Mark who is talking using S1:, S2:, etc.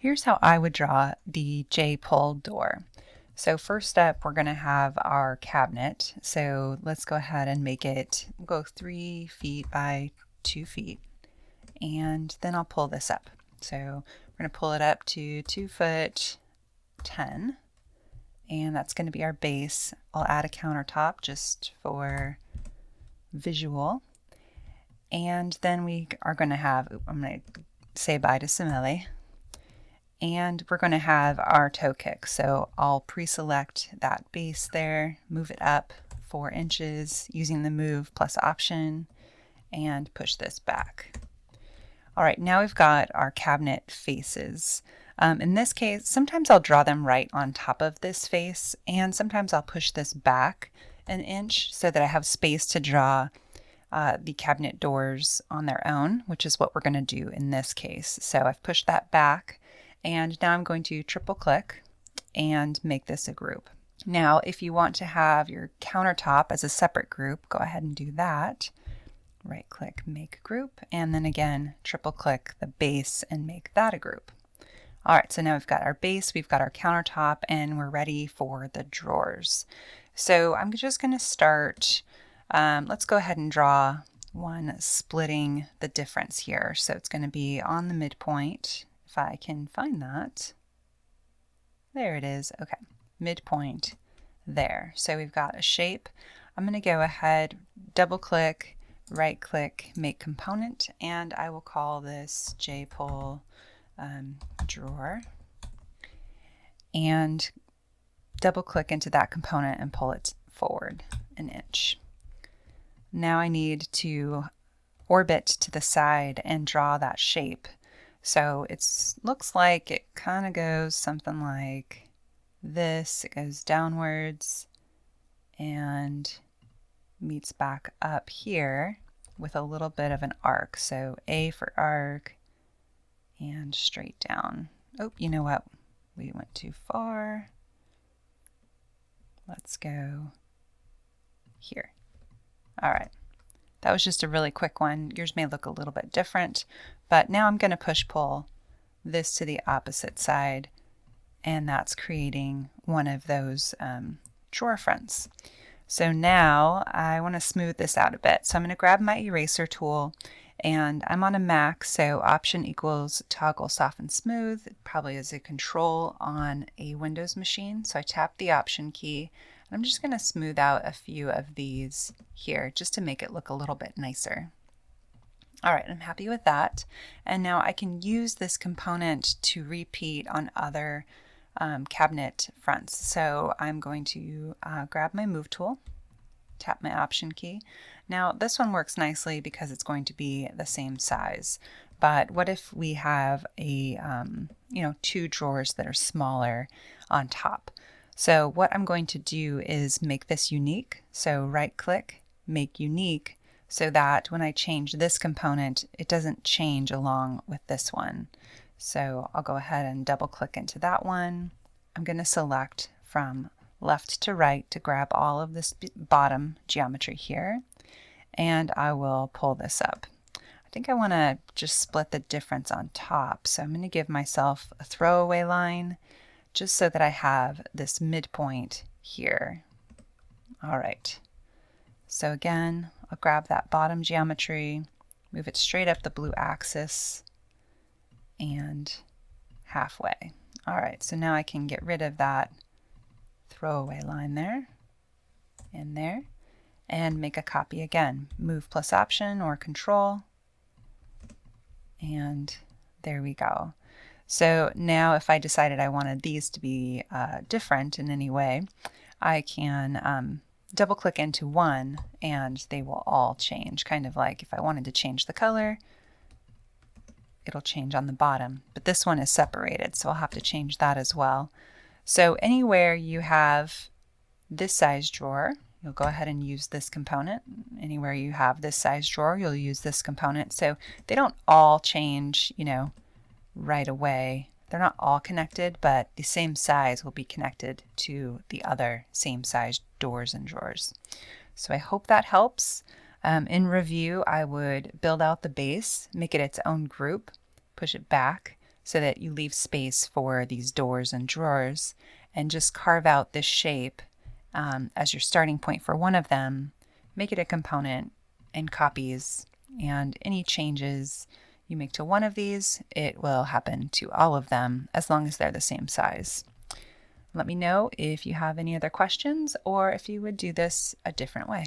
S1: Here's how I would draw the J-pole door. So first up, we're going to have our cabinet. So let's go ahead and make it, we'll go 3 feet by 2 feet. And then I'll pull this up. So we're going to pull it up to 2 foot 10. And that's going to be our base. I'll add a countertop just for visual. And then we are going to have, I'm going to say bye to Simile. And we're going to have our toe kick. So I'll pre-select that base there, move it up 4 inches using the move plus option, and push this back. All right, now we've got our cabinet faces. In this case, sometimes I'll draw them right on top of this face, and sometimes I'll push this back an inch so that I have space to draw the cabinet doors on their own, which is what we're going to do in this case. So I've pushed that back. And now I'm going to triple click and make this a group. Now, if you want to have your countertop as a separate group, go ahead and do that. Right click, make group, and then again, triple click the base and make that a group. All right, so now we've got our base, we've got our countertop, and we're ready for the drawers. So I'm just going to start, let's go ahead and draw one splitting the difference here. So it's going to be on the midpoint. If I can find that. There it is. Okay, midpoint there. So we've got a shape. I'm going to go ahead, double click, right click, make component, and I will call this J-pole drawer. And double click into that component and pull it forward an inch. Now I need to orbit to the side and draw that shape. So it looks like it kind of goes something like this. It goes downwards and meets back up here with a little bit of an arc. So A for arc and straight down. Oh, you know what? We went too far. Let's go here. All right. That was just a really quick one. Yours may look a little bit different, but now I'm going to push-pull this to the opposite side, and that's creating one of those drawer fronts. So now I want to smooth this out a bit. So I'm going to grab my eraser tool, and I'm on a Mac, so option equals toggle soften smooth. It probably is a control on a Windows machine. So I tap the option key. I'm just going to smooth out a few of these here just to make it look a little bit nicer. All right, I'm happy with that. And now I can use this component to repeat on other cabinet fronts. So I'm going to grab my move tool, tap my option key. Now this one works nicely because it's going to be the same size. But what if we have a 2 drawers that are smaller on top? So what I'm going to do is make this unique. So right click, make unique, so that when I change this component, it doesn't change along with this one. So I'll go ahead and double click into that one. I'm going to select from left to right to grab all of this bottom geometry here, and I will pull this up. I think I want to just split the difference on top. So I'm going to give myself a throwaway line, just so that I have this midpoint here. All right. So again, I'll grab that bottom geometry, move it straight up the blue axis, and halfway. All right, so now I can get rid of that throwaway line there, and there, and make a copy again. Move plus option or control, and there we go. So now if I decided I wanted these to be different in any way, I can double click into one and they will all change. Kind of like if I wanted to change the color, it'll change on the bottom. But this one is separated, so I'll have to change that as well. So anywhere you have this size drawer, you'll go ahead and use this component. Anywhere you have this size drawer, you'll use this component. So they don't all change, right away. They're not all connected, but the same size will be connected to the other same size doors and drawers. So I hope that helps. In review, I would build out the base, make it its own group, push it back, so that you leave space for these doors and drawers, and just carve out this shape as your starting point for one of them. Make it a component and copies, and any changes you make to one of these, it will happen to all of them as long as they're the same size. Let me know if you have any other questions or if you would do this a different way.